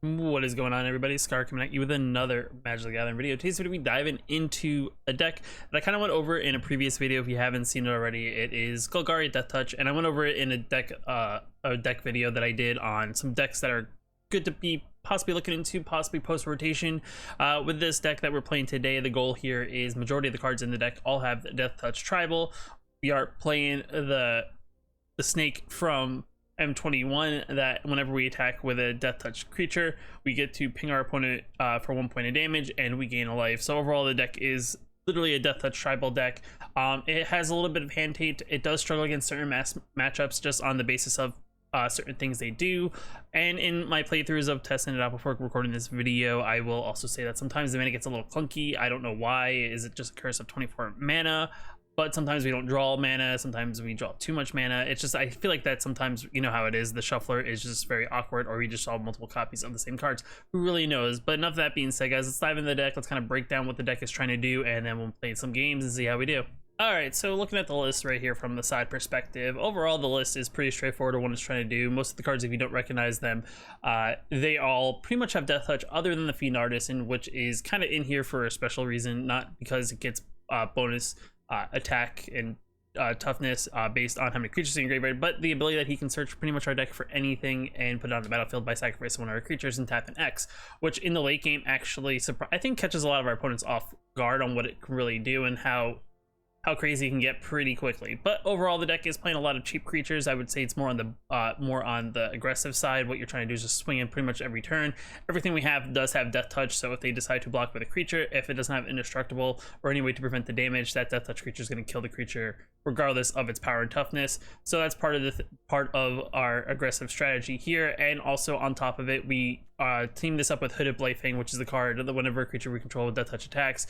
What is going on, everybody? Scar coming at you with another Magic the Gathering video. Today's video, we diving into a deck that I kind of went over in a previous video. If you haven't seen it already, it is Golgari Deathtouch, and I went over it in a deck video that I did on some decks that are good to be possibly looking into, possibly post rotation. With this deck that we're playing today, the goal here is majority of the cards in the deck all have the Deathtouch tribal. We are playing the snake from M21 that whenever we attack with a Deathtouch creature, we get to ping our opponent for 1 point of damage and we gain a life. So overall, the deck is literally a Deathtouch tribal deck. It has a little bit of hand hate. It does struggle against certain matchups just on the basis of certain things they do. And in my playthroughs of testing it out before recording this video, I will also say that sometimes the mana gets a little clunky. I don't know why. Is it just a curse of 24 mana? But sometimes we don't draw mana, sometimes we draw too much mana. It's just, I feel like that sometimes, you know how it is, the shuffler is just very awkward, or we just draw multiple copies of the same cards. Who really knows? But enough of that being said, guys, let's dive into the deck. Let's kind of break down what the deck is trying to do, and then we'll play some games and see how we do. Alright, so looking at the list right here from the side perspective, overall the list is pretty straightforward on what it's trying to do. Most of the cards, if you don't recognize them, they all pretty much have Deathtouch other than the Fiend Artisan, which is kind of in here for a special reason, not because it gets bonus attack and toughness based on how many creatures in your graveyard, but the ability that he can search pretty much our deck for anything and put it on the battlefield by sacrificing one of our creatures and tap an X, which in the late game actually I think catches a lot of our opponents off guard on what it can really do and how crazy it can get pretty quickly. But overall, the deck is playing a lot of cheap creatures. I would say it's more on the aggressive side. What you're trying to do is just swing in pretty much every turn. Everything we have does have Deathtouch, so if they decide to block with a creature, if it doesn't have indestructible or any way to prevent the damage, that Deathtouch creature is going to kill the creature regardless of its power and toughness. So that's part of our aggressive strategy here. And also on top of it, we team this up with Hooded Blightfang, which is the card that whenever a creature we control with Deathtouch attacks,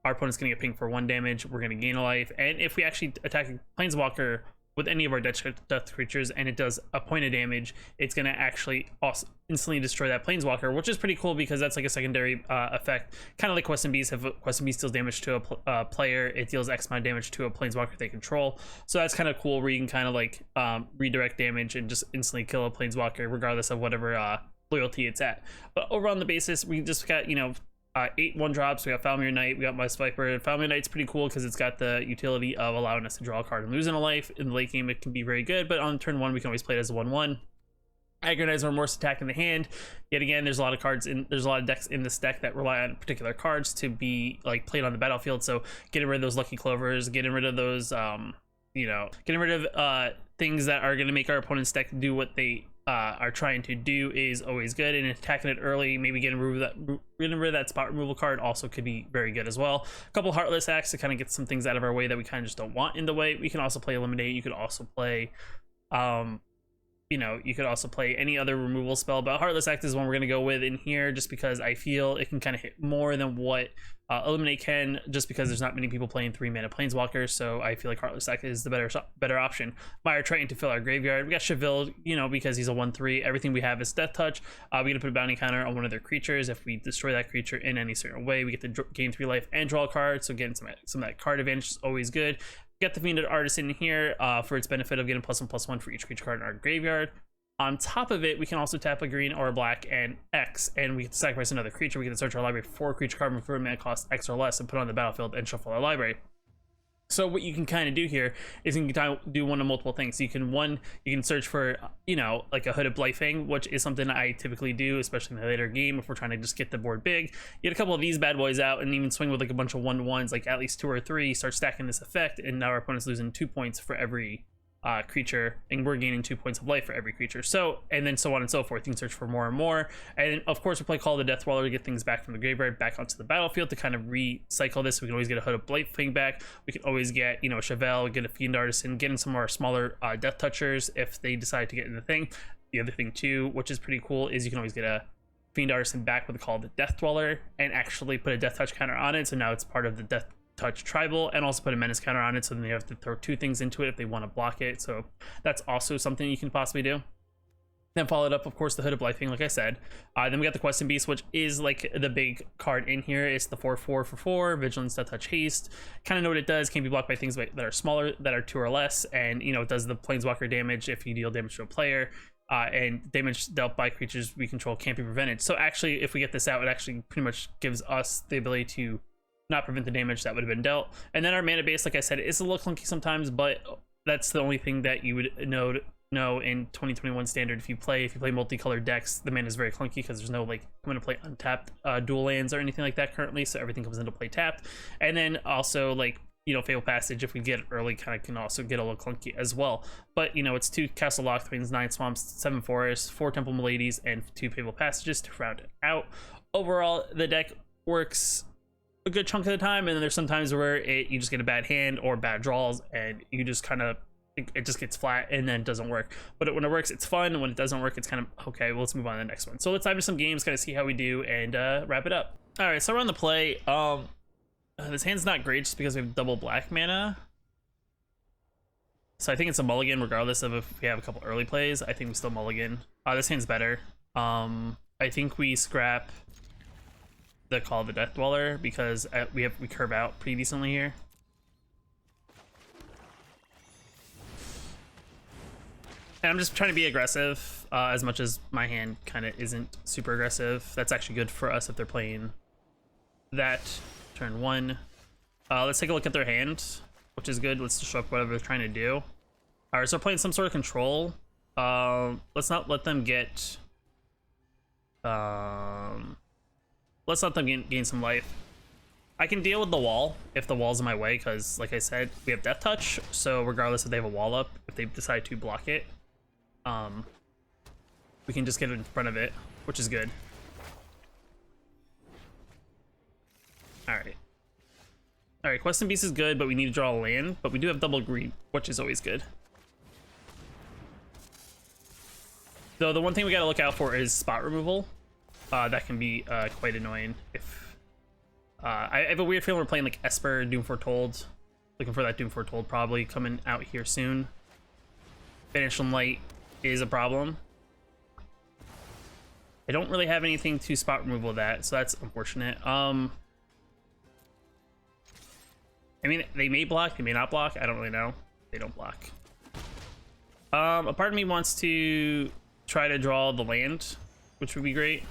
our opponent's going to get pinged for 1 damage. We're going to gain a life. And if we actually attack a Planeswalker with any of our death creatures and it does a point of damage, it's going to actually also instantly destroy that Planeswalker, which is pretty cool because that's like a secondary effect. Kind of like Quest and Beast. If Quest and Beast deals damage to a player, it deals X amount of damage to a Planeswalker they control. So that's kind of cool where you can kind of like redirect damage and just instantly kill a Planeswalker regardless of whatever loyalty it's at. But over on the basis, we just got, you know, 8 1-drops. We got Falmir Knight, we got Mist Viper. Falmir Knight's pretty cool because it's got the utility of allowing us to draw a card and losing a life. In the late game, it can be very good, but on turn 1, we can always play it as a 1/1. Agonize or Remorse attack in the hand. Yet again, there's a lot of decks in this deck that rely on particular cards to be like played on the battlefield. So getting rid of those Lucky Clovers, getting rid of those, getting rid of things that are going to make our opponent's deck do what they are trying to do is always good, and attacking it early, maybe getting rid of that spot removal card also could be very good as well. A couple Heartless Acts to kind of get some things out of our way that we kind of just don't want in the way. We can also play Eliminate. You could also play you could also play any other removal spell, but Heartless Act is one we're going to go with in here just because I feel it can kind of hit more than what Eliminate can, just because there's not many people playing 3-mana Planeswalkers, so I feel like Heartless Act is the better option. Mire trying to fill our graveyard. We got Cheville, because he's a 1/3. Everything we have is Deathtouch. We're going to put a bounty counter on one of their creatures. If we destroy that creature in any certain way, we get to gain 3 life and draw a card, so getting some of that card advantage is always good. Get the Fiend Artisan here for its benefit of getting +1/+1 for each creature card in our graveyard. On top of it, we can also tap a green or a black and X, and we can sacrifice another creature. We can search our library for a creature card for a mana cost X or less and put it on the battlefield and shuffle our library. So what you can kind of do here is you can do one of multiple things. You can search for, like a Hooded Blightfang, which is something I typically do, especially in the later game if we're trying to just get the board big. Get a couple of these bad boys out and even swing with like a bunch of 1/1s, like at least 2 or 3, start stacking this effect, and now our opponent's losing 2 points for every creature, and we're gaining 2 points of life for every creature. So, and then so on and so forth. You can search for more and more. And of course, we play Call of the Deathwaller to get things back from the graveyard back onto the battlefield to kind of recycle this. We can always get a Hooded Blightfang back. We can always get, a Chevelle, get a Fiend Artisan, get in some more smaller Death Touchers if they decide to get in the thing. The other thing too, which is pretty cool, is you can always get a Fiend Artisan back with a Call of the Deathdweller and actually put a Deathtouch counter on it. So now it's part of the Deathtouch tribal, and also put a Menace counter on it, so then they have to throw 2 things into it if they want to block it. So that's also something you can possibly do. Then followed up, of course, the Hooded Blightfang, like I said. Then we got the Quest and Beast, which is like the big card in here. It's the 4/4 for 4 Vigilance, Deathtouch, Haste. Kind of know what it does. Can be blocked by things that are smaller, that are 2 or less, and it does the Planeswalker damage if you deal damage to a player. and damage dealt by creatures we control can't be prevented. So actually, if we get this out, it actually pretty much gives us the ability to not prevent the damage that would have been dealt. And then our mana base, like I said, is a little clunky sometimes, but that's the only thing that you would know in 2021 standard. If you play multicolored decks, the mana is very clunky because there's no like come into play untapped dual lands or anything like that currently, so everything comes into play tapped. And then also like, you know, Fatal Passage, if we get it early, kind of can also get a little clunky as well. But you know, it's 2 Castle Locthwains, 9 Swamps, 7 Forests, 4 Temple Miladies, and 2 Fatal Passages to round it out. Overall, the deck works a good chunk of the time, and then there's some times where you just get a bad hand or bad draws, and you just kind of it just gets flat and then doesn't work. But when it works, it's fun. When it doesn't work, it's kind of okay. Well, let's move on to the next one. So let's dive into some games, kind of see how we do, and wrap it up. All right, so we're on the play. This hand's not great just because we have double black mana. So I think it's a mulligan regardless of if we have a couple early plays. I think we still mulligan. This hand's better. I think we scrap the Call of the Death Dweller because we curve out pretty decently here. And I'm just trying to be aggressive as much as my hand kind of isn't super aggressive. That's actually good for us if they're playing that. Turn 1. Let's take a look at their hand, which is good. Let's disrupt whatever they're trying to do. All right, so they're playing some sort of control. Let's not let them get. Let's let them gain some life. I can deal with the wall if the wall's in my way, because, like I said, we have Deathtouch. So regardless if they have a wall up, if they decide to block it, we can just get in front of it, which is good. All right, Quest and Beast is good, but we need to draw a land, but we do have double green, which is always good. Though the one thing we got to look out for is spot removal. That can be quite annoying. If I have a weird feeling we're playing like Esper, Doom Foretold. Looking for that Doom Foretold probably coming out here soon. Banishing Light is a problem. I don't really have anything to spot removal that, so that's unfortunate. I mean, they may block, they may not block. I don't really know. They don't block. A part of me wants to try to draw the land, which would be great.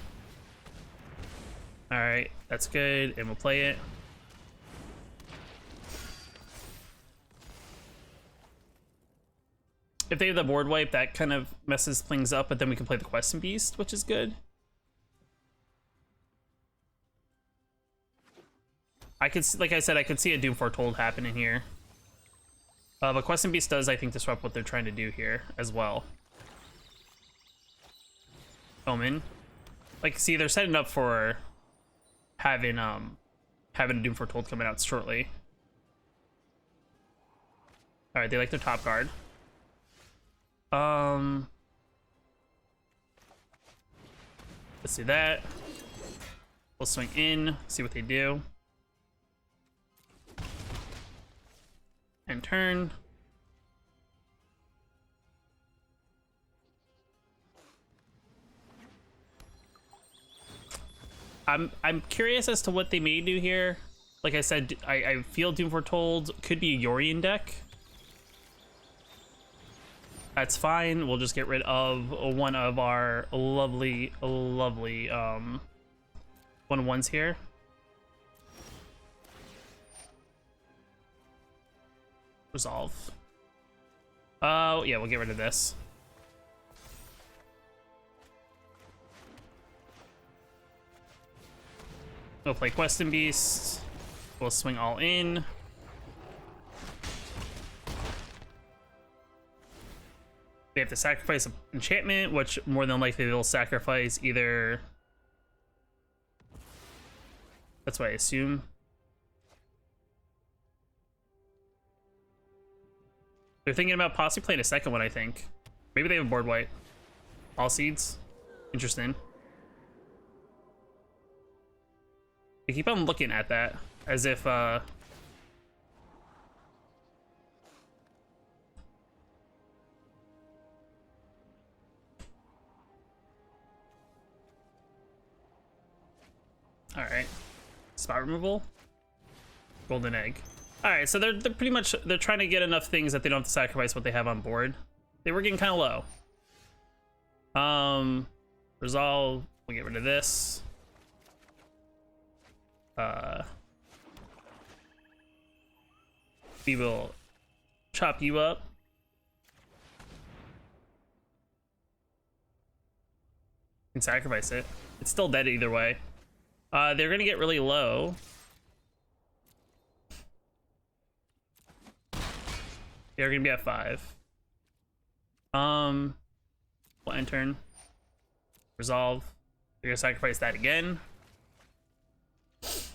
All right, that's good, and we'll play it. If they have the board wipe, that kind of messes things up, but then we can play the Quest and Beast, which is good. I could, like I said, I could see a Doom Foretold happening here. But Quest and Beast does, I think, disrupt what they're trying to do here as well. Omen. Like, see, they're setting up for having a Doom Foretold coming out shortly. All right, they like their top guard. Let's do that. We'll swing in, see what they do. And turn. I'm curious as to what they may do here. Like I said, I feel Doom Foretold could be a Yorion deck. That's fine. We'll just get rid of one of our lovely 1/1s here. Resolve. Oh, yeah, we'll get rid of this. We'll play Quest and Beast. We'll swing all in. They have to sacrifice an enchantment, which more than likely they'll sacrifice either. That's what I assume. They're thinking about possibly playing a second one, I think. Maybe they have a board wipe. All seeds. Interesting. They keep on looking at that as if all right. Spot removal. Golden egg. All right, so they're pretty much they're trying to get enough things that they don't have to sacrifice what they have on board. They were getting kind of low. Resolve. We'll get rid of this. We will chop you up. And sacrifice it. It's still dead either way. They're gonna get really low. They're gonna be at 5. We'll end turn. Resolve. We're gonna sacrifice that again. This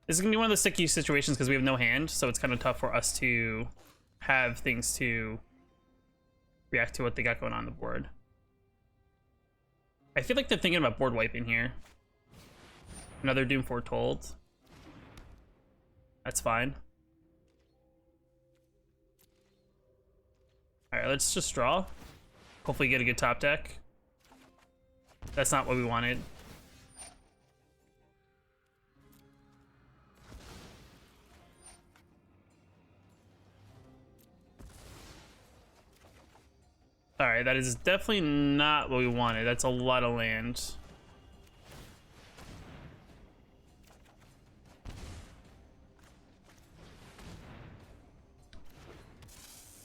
is gonna be one of the sticky situations because we have no hand, so it's kind of tough for us to have things to react to what they got going on the board. I feel like they're thinking about board wiping here. Another Doom Foretold. That's fine. Alright, let's just draw. Hopefully get a good top deck. That's not what we wanted. Alright, that is definitely not what we wanted. That's a lot of land.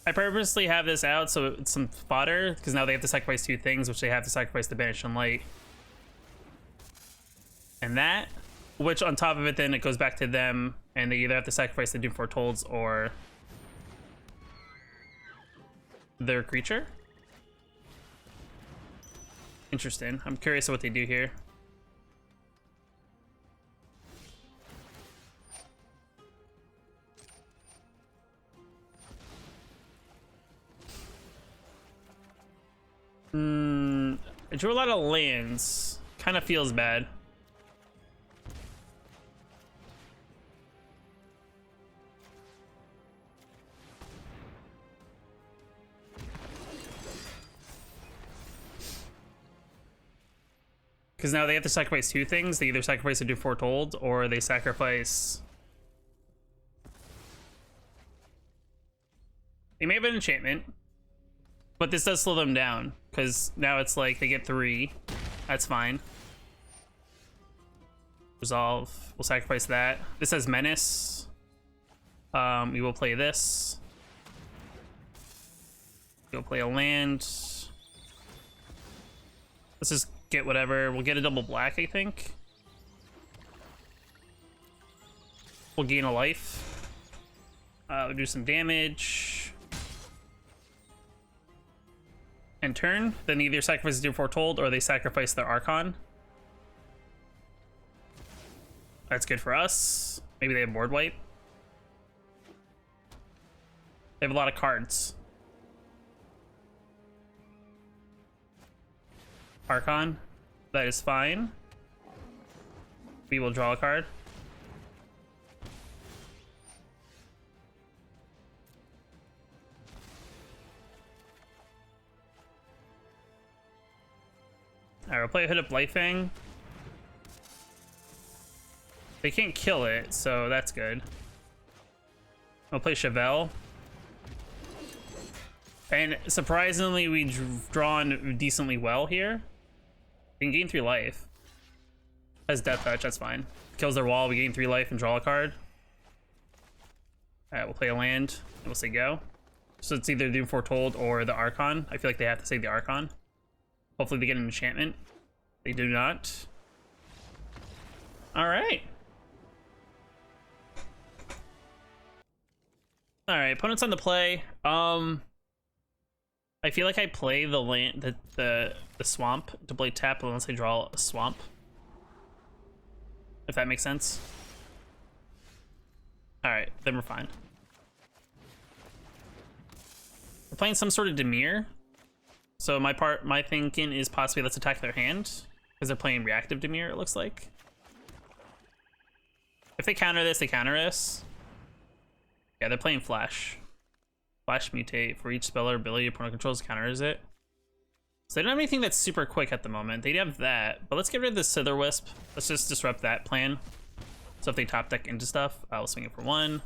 I purposely have this out so it's some fodder, because now they have to sacrifice 2 things, which they have to sacrifice the Banished Light. And that, which on top of it then it goes back to them, and they either have to sacrifice the Doom Foretolds or their creature. Interesting. I'm curious what they do here. I drew a lot of lands. Kind of feels bad. Because now they have to sacrifice 2 things. They either sacrifice a Doom Foretold or they sacrifice... They may have an enchantment. But this does slow them down, because now it's like they get 3. That's fine. Resolve. We'll sacrifice that. This has Menace. We will play this. We'll play a land. Let's just get whatever. We'll get a double black, I think. We'll gain a life. We'll do some damage. And turn, then either sacrifice Doom Foretold or they sacrifice their Archon. That's good for us. Maybe they have board wipe. They have a lot of cards. Archon, that is fine. We will draw a card. Alright, we'll play a Hood Up Lightfang. They can't kill it, so that's good. We'll play Chevelle. And surprisingly, we've drawn decently well here. We can gain 3 life. Has Deathtouch, that's fine. Kills their wall, we gain 3 life and draw a card. Alright, we'll play a land, and we'll say go. So it's either Doom Foretold or the Archon. I feel like they have to say the Archon. Hopefully they get an enchantment. They do not. Alright. Alright, opponent's on the play. I feel like I play the land, the swamp to play tap unless I draw a swamp. If that makes sense. Alright, then we're fine. We're playing some sort of Dimir. So my thinking is possibly let's attack their hand, because they're playing reactive Dimir, it looks like. If they counter this, they counter this. Yeah, they're playing Flash. Flash Mutate. For each spell or ability opponent controls, counters it. So they don't have anything that's super quick at the moment. They have that, but let's get rid of the Sither Wisp. Let's just disrupt that plan. So if they top deck into stuff, I'll swing it for 1.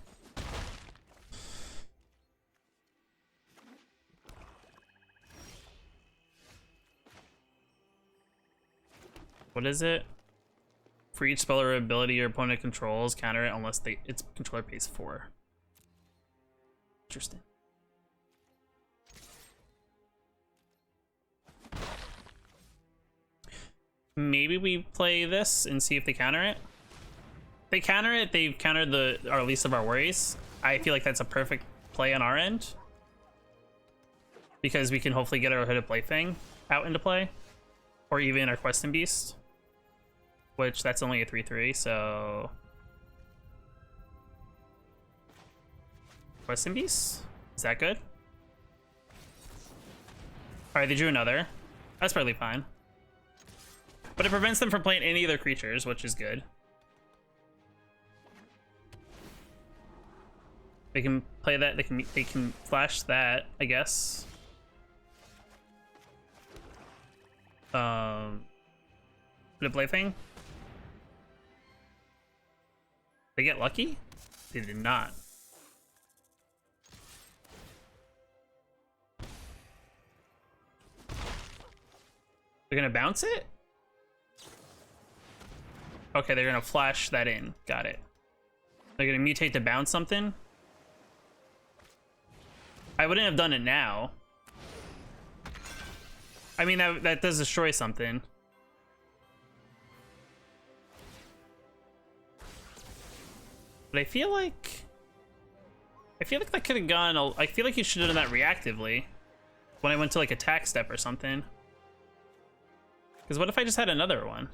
What is it? For each spell or ability your opponent controls, counter it unless its controller pays 4. Interesting. Maybe we play this and see if they counter it. If they counter it, they've countered our least of our worries. I feel like that's a perfect play on our end, because we can hopefully get our Hooded Plaything out into play, or even our Questing Beast, which that's only a 3/3, so Questing Beast, is that good? All right, they drew another. That's probably fine, but it prevents them from playing any other creatures, which is good. They can play that. They can flash that, I guess. The Plaything. They get lucky? They did not. They're gonna bounce it? Okay, they're gonna flash that in. Got it. They're gonna mutate to bounce something. I wouldn't have done it now. I mean, that does destroy something. But I feel like that could have gone. I feel like you should have done that reactively when I went to like attack step or something. Because what if I just had another one?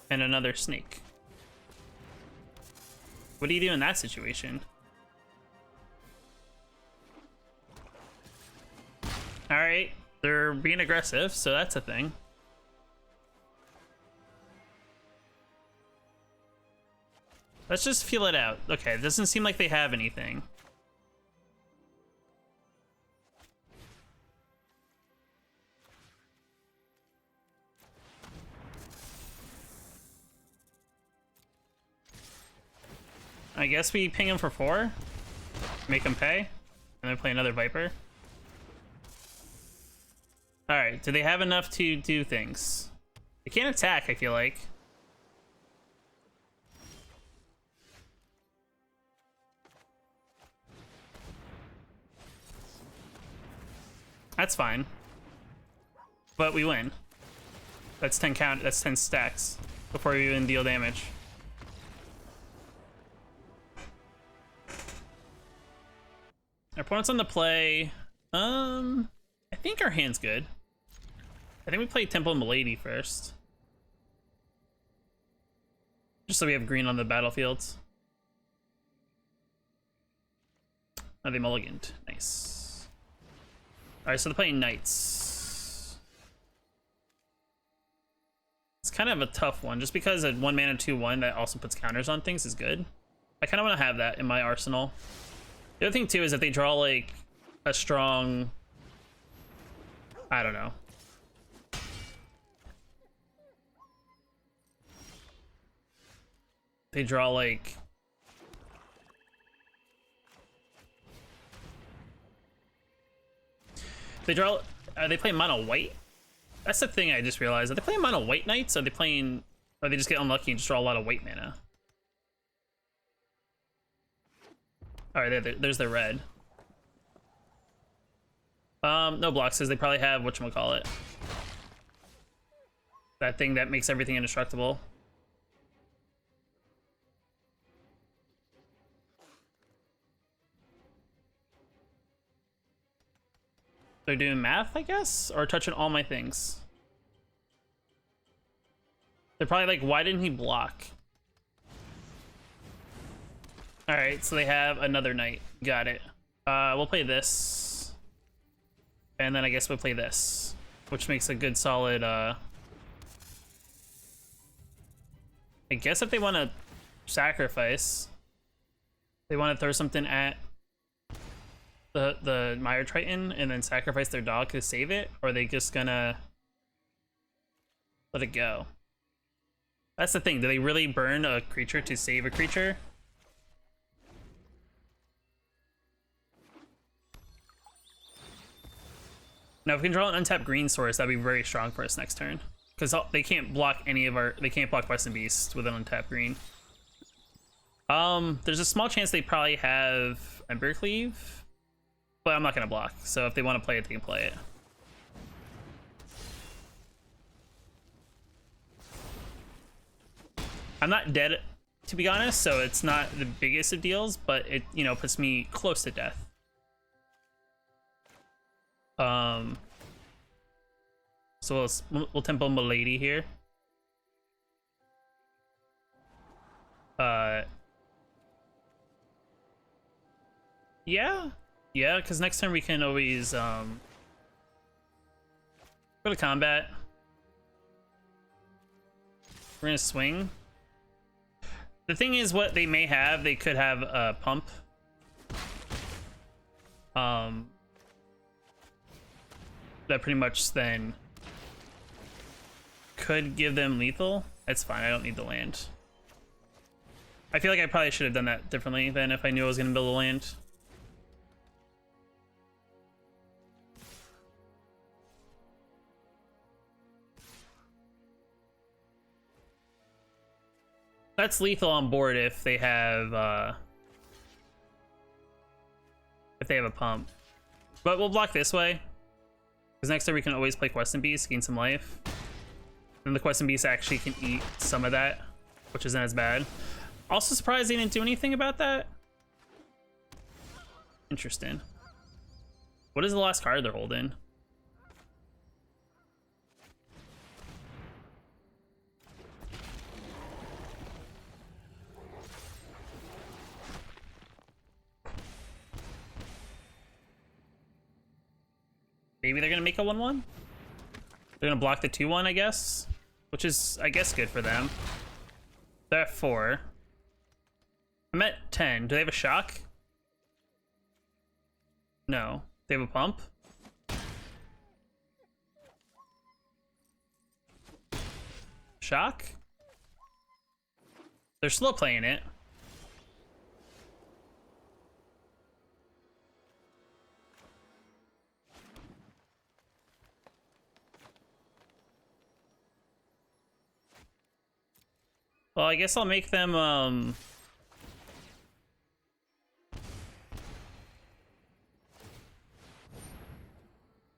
And another snake. What do you do in that situation? All right, they're being aggressive, so that's a thing. Let's just feel it out. Okay, it doesn't seem like they have anything. I guess we ping him for 4, make him pay, and then play another Viper. All right, do they have enough to do things? They can't attack, I feel like. That's fine. But we win. That's 10 count, that's 10 stacks before we even deal damage. Our opponent's on the play. I think our hand's good. I think we play Temple and Milady first. Just so we have green on the battlefield. Oh, they mulliganed. Nice. Alright, so they're playing Knights. It's kind of a tough one, just because a 1 mana 2/1 that also puts counters on things is good. I kind of want to have that in my arsenal. The other thing too is if they draw like a strong, I don't know. They draw like are they playing mono white? That's the thing I just realized. Are they playing mono white Knights? Or are they just get unlucky and just draw a lot of white mana? Alright, there's their red. No blocks, because they probably have whatchamacallit. That thing that makes everything indestructible. They're doing math, I guess? Or touching all my things? They're probably like, why didn't he block? Alright, so they have another knight. Got it. We'll play this. And then I guess we'll play this. Which makes a good solid, I guess if they want to sacrifice, they want to throw something at the Mire Triton and then sacrifice their dog to save it, or are they just gonna let it go? That's the thing. Do they really burn a creature to save a creature? Now, if we can draw an untapped green source, that'd be very strong for us next turn. Because they can't block any of our... They can't block Western Beast with an untapped green. There's a small chance they probably have Embercleave. But I'm not going to block. So if they want to play it, they can play it. I'm not dead, to be honest, so it's not the biggest of deals, but it, you know, puts me close to death. So we'll tempo Milady here. Yeah, because next turn we can always go to combat. We're gonna swing. The thing is, what they may have, they could have a pump. That pretty much then could give them lethal. That's fine, I don't need the land. I feel like I probably should have done that differently than if I knew I was gonna build a land. That's lethal on board if they have a pump. But we'll block this way. Because next turn we can always play Questing Beast, gain some life. And the Questing Beast actually can eat some of that, which isn't as bad. Also surprised they didn't do anything about that. Interesting. What is the last card they're holding? Maybe they're gonna make a 1/1? They're gonna block the 2/1, I guess? Which is, I guess, good for them. They're at 4. I'm at 10. Do they have a shock? No. They have a pump? Shock? They're slow playing it. Well, I guess I'll make them,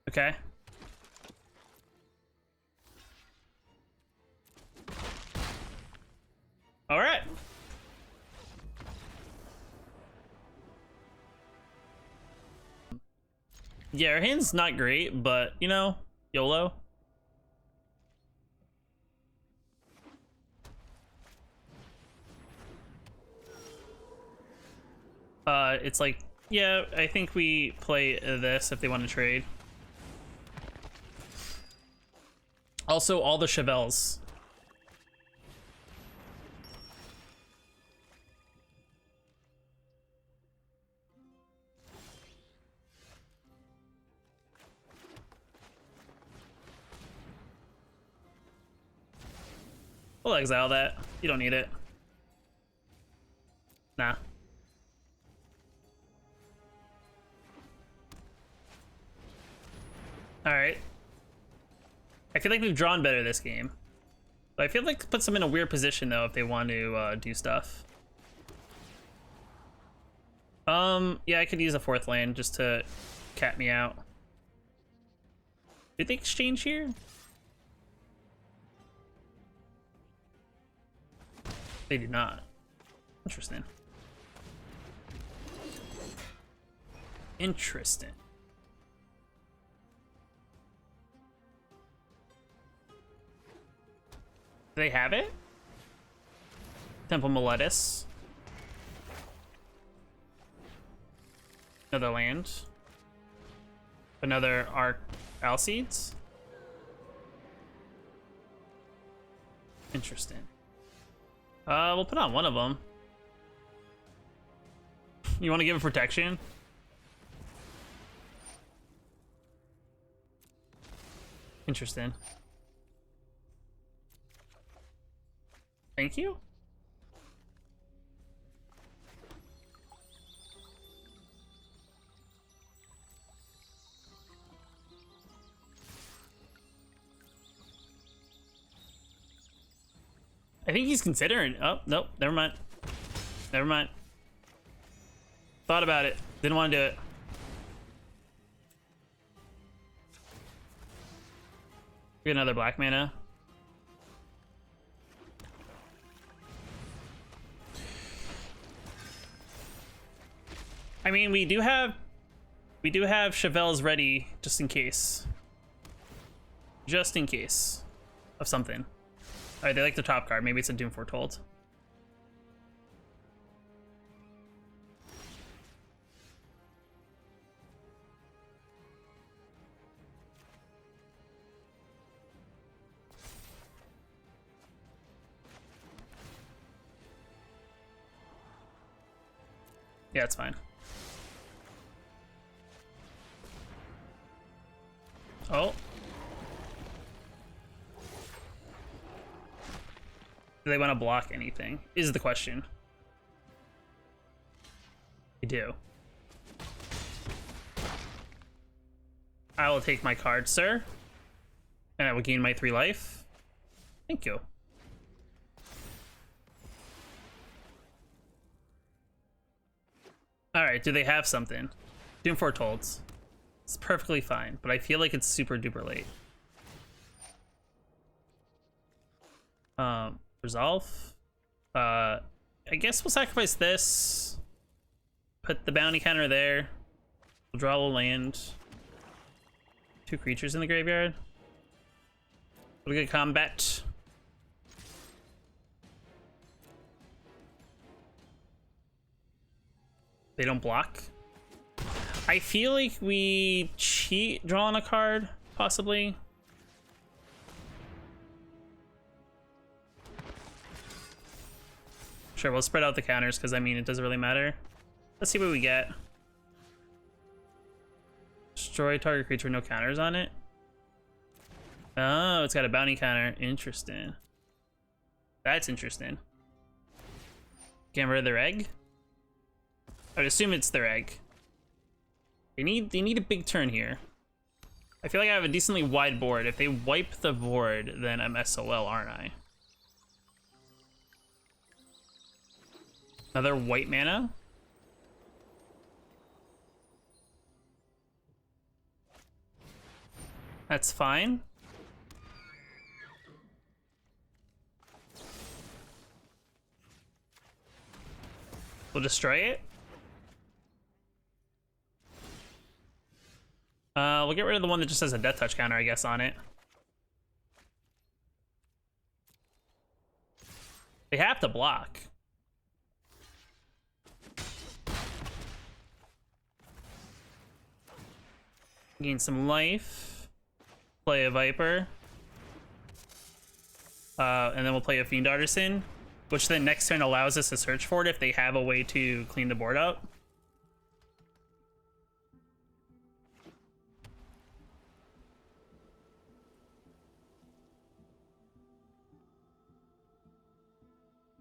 okay. All right. Yeah, our hand's not great, but, you know, YOLO. It's like, yeah, I think we play this if they want to trade. Also, all the Chevelles. We'll exile that. You don't need it. Nah. Alright. I feel like we've drawn better this game. But I feel like it puts them in a weird position, though, if they want to do stuff. Yeah, I could use a 4th land just to cap me out. Did they exchange here? They did not. Interesting. Interesting. Do they have it? Temple Meletus. Another land. Another Arc Alcedes. Interesting. We'll put on one of them. You want to give it protection? Interesting. Thank you. I think he's considering. Oh, nope. Never mind. Never mind. Thought about it. Didn't want to do it. Get another black mana. I mean, we do have Chevelle's ready just in case. Just in case of something. All right, they like the top card. Maybe it's a Doom Foretold. Yeah, it's fine. Oh. Do they want to block anything? Is the question. They do. I will take my card, sir. And I will gain my 3 life. Thank you. Alright, do they have something? Doom Foretold. It's perfectly fine, but I feel like it's super duper late. Resolve. I guess we'll sacrifice this. Put the bounty counter there. We'll draw a land. 2 creatures in the graveyard. We'll get combat. They don't block. I feel like we cheat drawing a card, possibly. Sure, we'll spread out the counters because I mean it doesn't really matter. Let's see what we get. Destroy target creature with no counters on it. Oh, it's got a bounty counter. Interesting. That's interesting. Getting rid of their egg? I would assume it's their egg. They need a big turn here. I feel like I have a decently wide board. If they wipe the board, then I'm SOL, aren't I? Another white mana. That's fine. We'll destroy it. We'll get rid of the one that just has a Deathtouch counter, I guess, on it. They have to block. Gain some life. Play a Viper. And then we'll play a Fiend Artisan, which then next turn allows us to search for it if they have a way to clean the board up.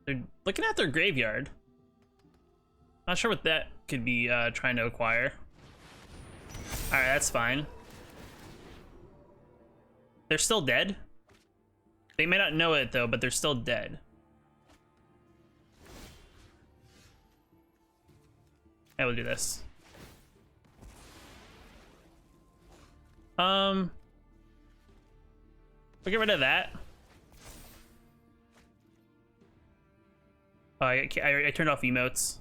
They're looking at their graveyard. Not sure what that could be trying to acquire. Alright, that's fine. They're still dead. They may not know it though, but they're still dead. I will do this. We'll get rid of that. Oh, I turned off emotes.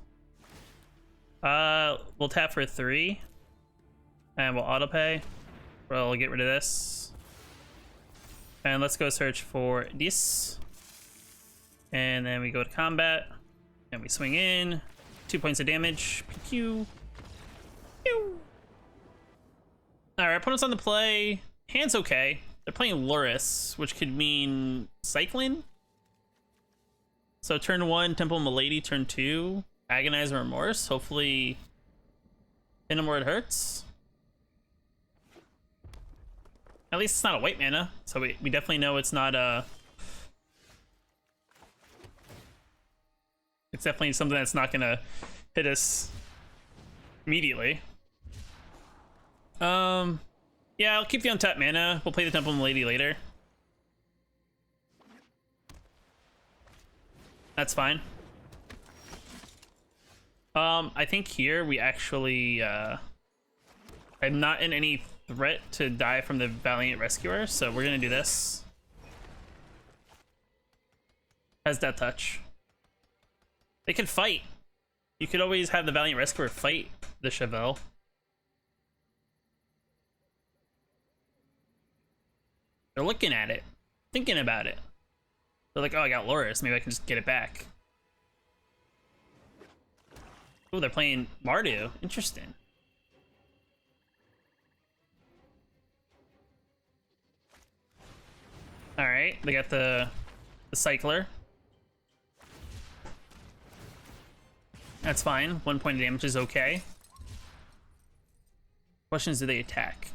We'll tap for 3. And we'll autopay. We'll get rid of this. And let's go search for this. And then we go to combat. And we swing in. 2 points of damage. Pew. Pew. Alright, opponent's on the play. Hand's okay. They're playing Loris, which could mean Cycling. So turn 1, Temple Milady. Turn 2, Agonize Remorse. Hopefully hit him where it hurts. At least it's not a white mana, so we definitely know it's not it's definitely something that's not gonna hit us immediately. Yeah, I'll keep the untapped mana. We'll play the Temple Milady later. That's fine. I think here we actually, I'm not in any threat to die from the Valiant Rescuer, so we're gonna do this. Has Deathtouch. They can fight. You could always have the Valiant Rescuer fight the Chevelle. They're looking at it, thinking about it. They're like, oh, I got Loris, maybe I can just get it back. Oh, they're playing Mardu. Interesting. All right, they got the Cycler. That's fine. 1 point of damage is okay. Question is, do they attack?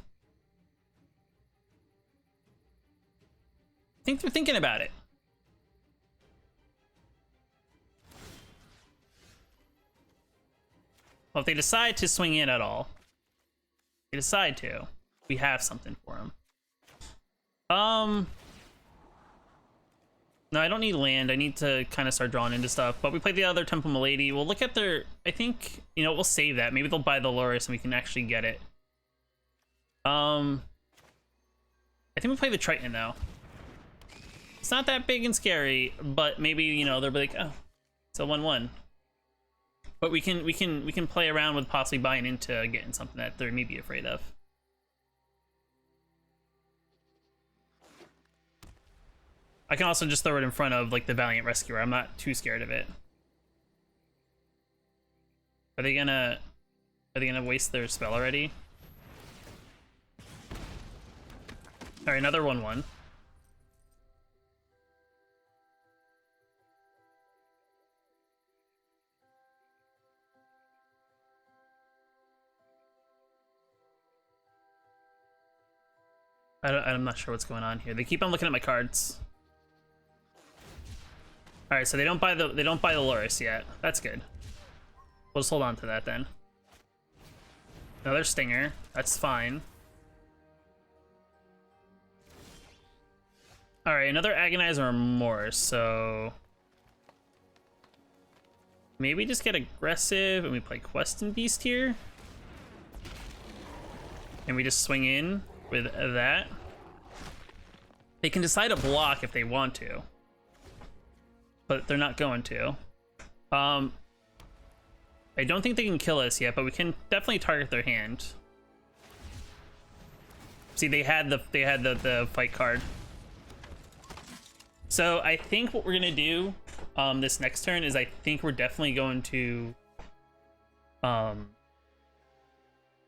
I think they're thinking about it. Well, if they decide to swing in at all, they decide to, we have something for them. No, I don't need land. I need to kind of start drawing into stuff. But we played the other Temple Milady. We'll look at their... I think, you know, we'll save that. Maybe they'll buy the Loris and we can actually get it. I think we play the Triton, though. It's not that big and scary, but maybe, you know, they'll be like, oh, it's a 1-1. But we can play around with possibly buying into getting something that they may be afraid of. I can also just throw it in front of like the Valiant Rescuer. I'm not too scared of it. Are they gonna waste their spell already? All right, another 1-1. I'm not sure what's going on here. They keep on looking at my cards. All right, so they don't buy the Loris yet. That's good. We'll just hold on to that then. Another Stinger. That's fine. All right, another Agonize or Remorse. So maybe just get aggressive and we play Quest and Beast here, and we just swing in with that. They can decide to block if they want to, but they're not going to. I don't think they can kill us yet, but we can definitely target their hand. See, they had the fight card. So I think what we're gonna do this next turn is I think we're definitely going to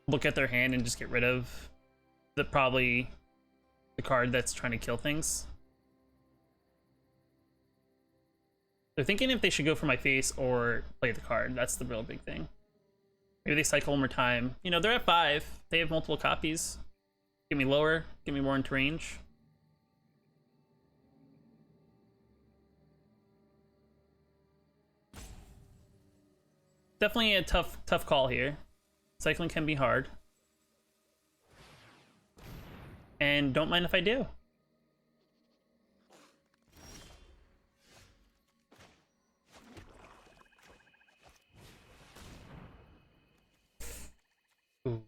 look at their hand and just get rid of probably the card that's trying to kill things. They're thinking if they should go for my face or play the card. That's the real big thing. Maybe they cycle one more time. You know, they're at 5. They have multiple copies. Get me lower, get me more into range. Definitely a tough call here. Cycling can be hard. And don't mind if I do. Ooh.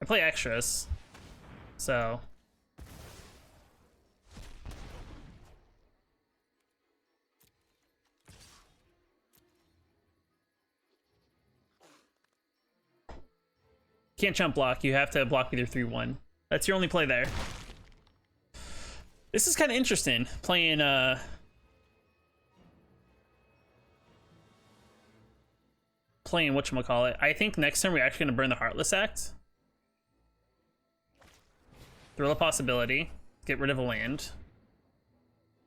I play extras, so can't jump block. You have to block either 3-1. That's your only play there. This is kind of interesting, playing whatchamacallit. I think next turn we're actually gonna burn the Heartless Act. Throw a possibility. Get rid of a land.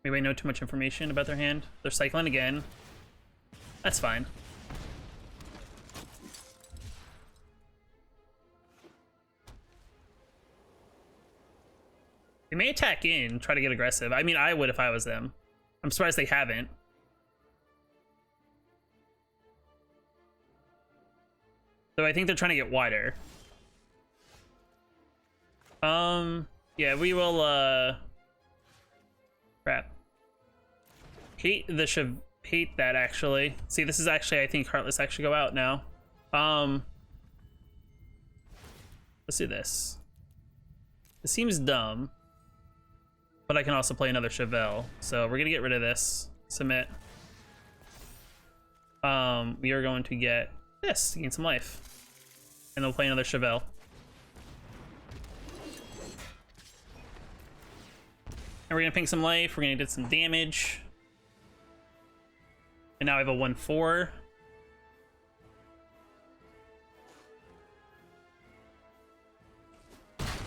Maybe I know too much information about their hand. They're cycling again. That's fine. They may attack in, try to get aggressive. I mean, I would if I was them. I'm surprised they haven't. So I think they're trying to get wider. Yeah, we will, crap. Hate that, actually. See, this is actually, I think Heartless actually go out now. Let's do this. It seems dumb, but I can also play another Chevelle. So we're gonna get rid of this. Submit. We are going to get this to gain some life. And then we'll play another Chevelle. And we're gonna ping some life, we're gonna get some damage. And now I have a 1/4.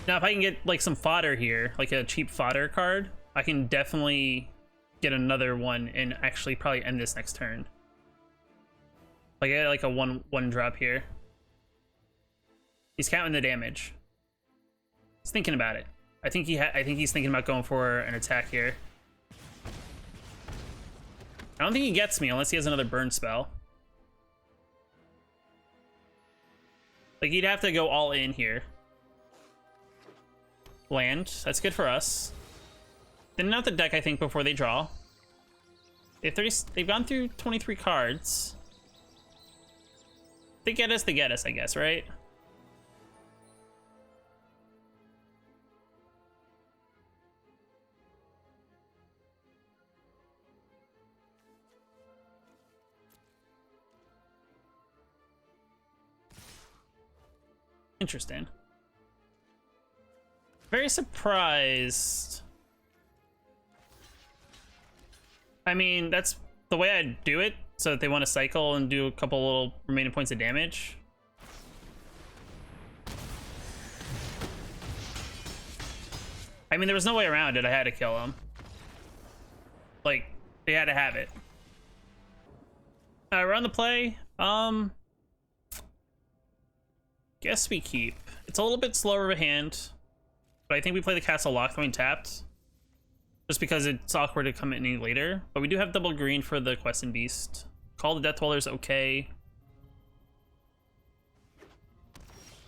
Now if I can get like some fodder here, like a cheap fodder card, I can definitely get another one and actually probably end this next turn. Like I get like a one drop here. He's counting the damage. He's thinking about it. I think he's thinking about going for an attack here. I don't think he gets me unless he has another burn spell. Like he'd have to go all in here. Land, that's good for us. Thin out the deck, I think, before they draw. They've gone through 23 cards. They get us, I guess, right? Interesting. Very surprised. I mean, that's the way I'd do it, so that they want to cycle and do a couple little remaining points of damage. I mean, there was no way around it. I had to kill him. Like, they had to have it. We're on the play. Guess we keep. It's a little bit slower of a hand, but I think we play the Castle Lockthwain tapped. Just because it's awkward to come in any later. But we do have double green for the Quest and Beast. Call the Death Dwellers, okay.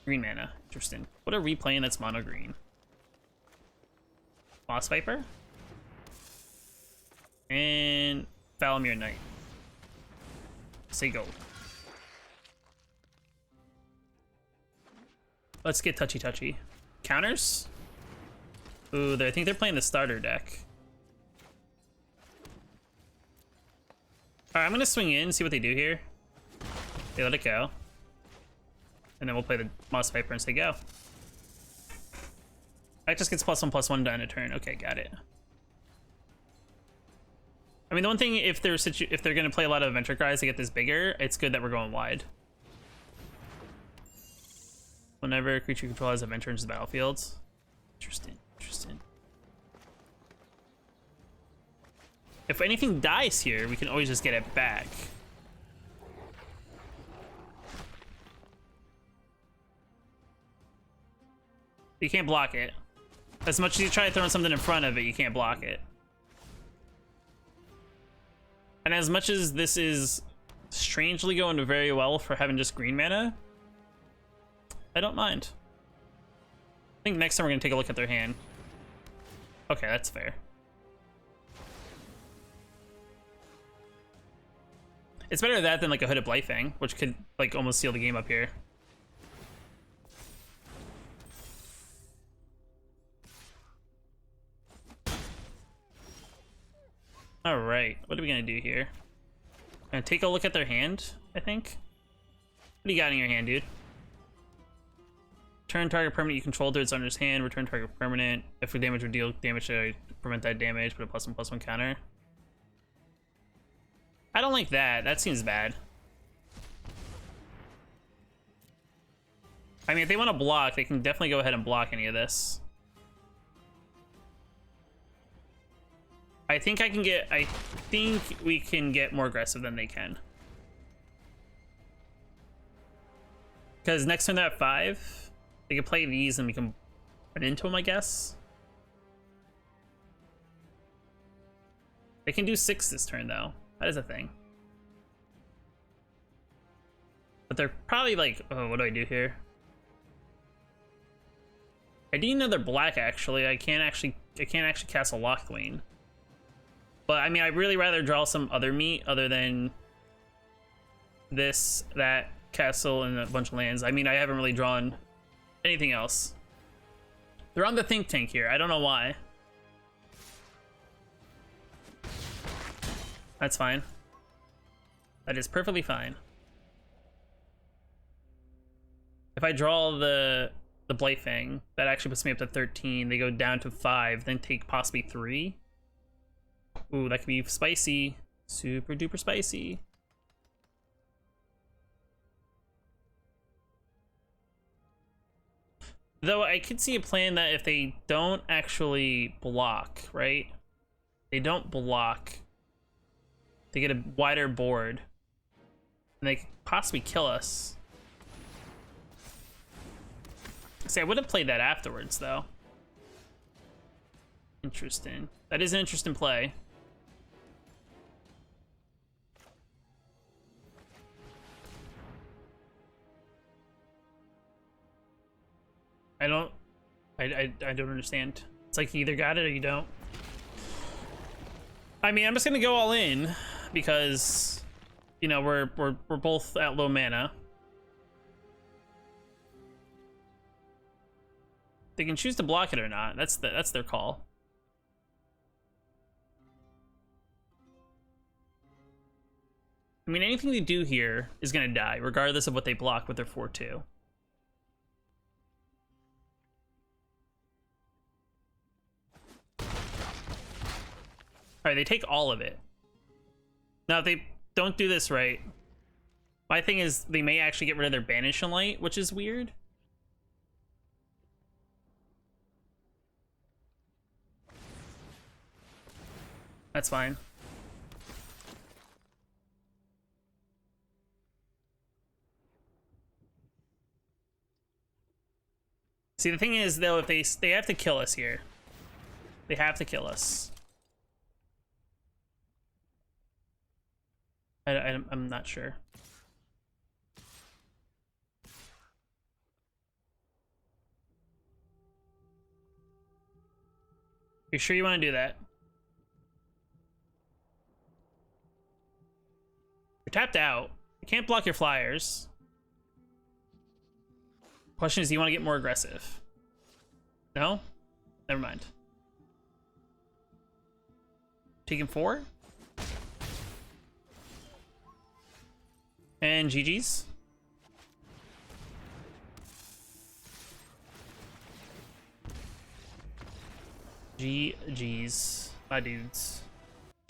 Green mana, interesting. What are we playing that's mono green? Boss Viper? And Valamir Knight. Say go. Let's get touchy. Counters? Ooh, I think they're playing the starter deck. Alright, I'm gonna swing in, see what they do here. They let it go. And then we'll play the Moss Viper and say go. That just gets +1/+1 down a turn. Okay, got it. I mean, the one thing, if they're gonna play a lot of adventure cards to get this bigger, it's good that we're going wide. Whenever a creature you control has adventure into the battlefield. Interesting. If anything dies here, we can always just get it back. You can't block it. As much as you try throwing something in front of it, you can't block it. And as much as this is strangely going very well for having just green mana, I don't mind. I think next time we're gonna take a look at their hand. Okay, that's fair. It's better that than like a Hooded Blightfang, which could like almost seal the game up here. All right, what are we gonna do here? Gonna take a look at their hand, I think. What do you got in your hand, dude? Turn target permanent you control to its owner's hand. Return target permanent. If we damage or deal damage to prevent that damage, put a +1/+1 counter. I don't like that. That seems bad. I mean, if they want to block, they can definitely go ahead and block any of this. I think we can get more aggressive than they can. Because next turn they're at 5. They can play these and we can run into them, I guess. They can do 6 this turn, though. That is a thing. But they're probably like, oh, what do I do here? I need another black actually. I can't actually cast a Lockthwain. But I mean, I'd really rather draw some other meat other than this, that, castle, and a bunch of lands. I mean, I haven't really drawn anything else. They're on the think tank here. I don't know why. That's fine. That is perfectly fine. If I draw the Blightfang, that actually puts me up to 13. They go down to 5, then take possibly 3. Ooh, that could be spicy. Super duper spicy. Though I could see a plan that if they don't actually block, right? They don't block. They get a wider board. And they could possibly kill us. See, I would have played that afterwards, though. Interesting. That is an interesting play. I don't understand. It's like you either got it or you don't. I mean, I'm just gonna go all in because, you know, we're both at low mana. They can choose to block it or not. That's their call. I mean, anything they do here is gonna die, regardless of what they block with their 4/2. Alright, they take all of it. Now, if they don't do this right, my thing is they may actually get rid of their Banish and Light, which is weird. That's fine. See, the thing is, though, if they have to kill us here. They have to kill us. I'm not sure. You sure you want to do that? You're tapped out. You can't block your flyers. Question is, do you want to get more aggressive? No? Never mind. Taking 4? And GG's. GG's, my dudes.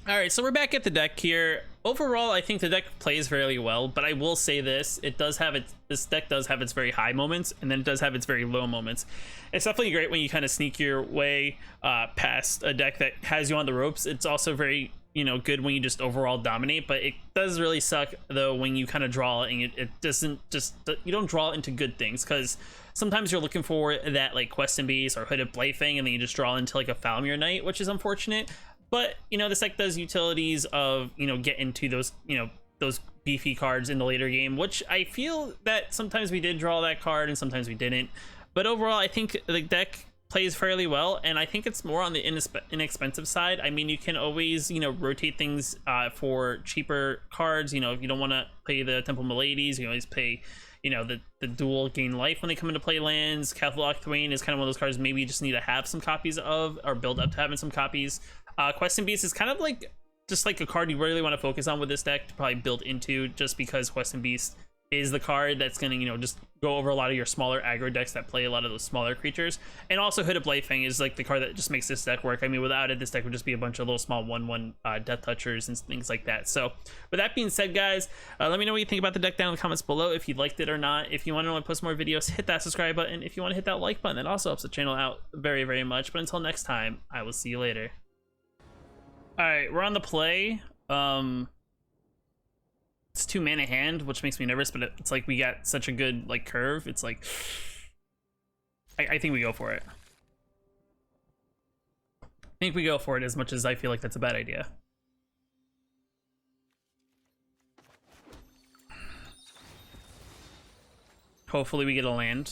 Alright, so we're back at the deck here. Overall, I think the deck plays fairly well, but I will say this, this deck does have its very high moments, and then it does have its very low moments. It's definitely great when you kind of sneak your way past a deck that has you on the ropes. It's also very, you know, good when you just overall dominate, but it does really suck though when you kind of draw and it doesn't just, you don't draw into good things, because sometimes you're looking for that like Quest and Beast or Hooded Blightfang, and then you just draw into like a Falmir Knight, which is unfortunate. But, you know, this deck does utilities of, you know, get into those, you know, those beefy cards in the later game, which I feel that sometimes we did draw that card and sometimes we didn't. But overall, I think the deck plays fairly well, and I think it's more on the inexpensive side. I mean, you can always, you know, rotate things for cheaper cards. You know, if you don't want to play the Temple Miladies, you can always pay, you know, the dual gain life when they come into play lands. Cathal Lockthwain is kind of one of those cards maybe you just need to have some copies of, or build up to having some copies. Quest and Beast is kind of like just like a card you really want to focus on with this deck to probably build into, just because Quest and Beast is the card that's going to, you know, just go over a lot of your smaller aggro decks that play a lot of those smaller creatures. And also Hooded Blightfang is like the card that just makes this deck work. I mean, without it, this deck would just be a bunch of little small 1/1 Deathtouchers and things like that. So with that being said, guys, let me know what you think about the deck down in the comments below, if you liked it or not. If you want to know when I post more videos, hit that subscribe button. If you want to hit that like button, that also helps the channel out very, very much. But until next time, I will see you later. All right, we're on the play. It's 2 mana hand, which makes me nervous, but it's like we got such a good like curve. It's like I think we go for it. I think we go for it, as much as I feel like that's a bad idea. Hopefully we get a land.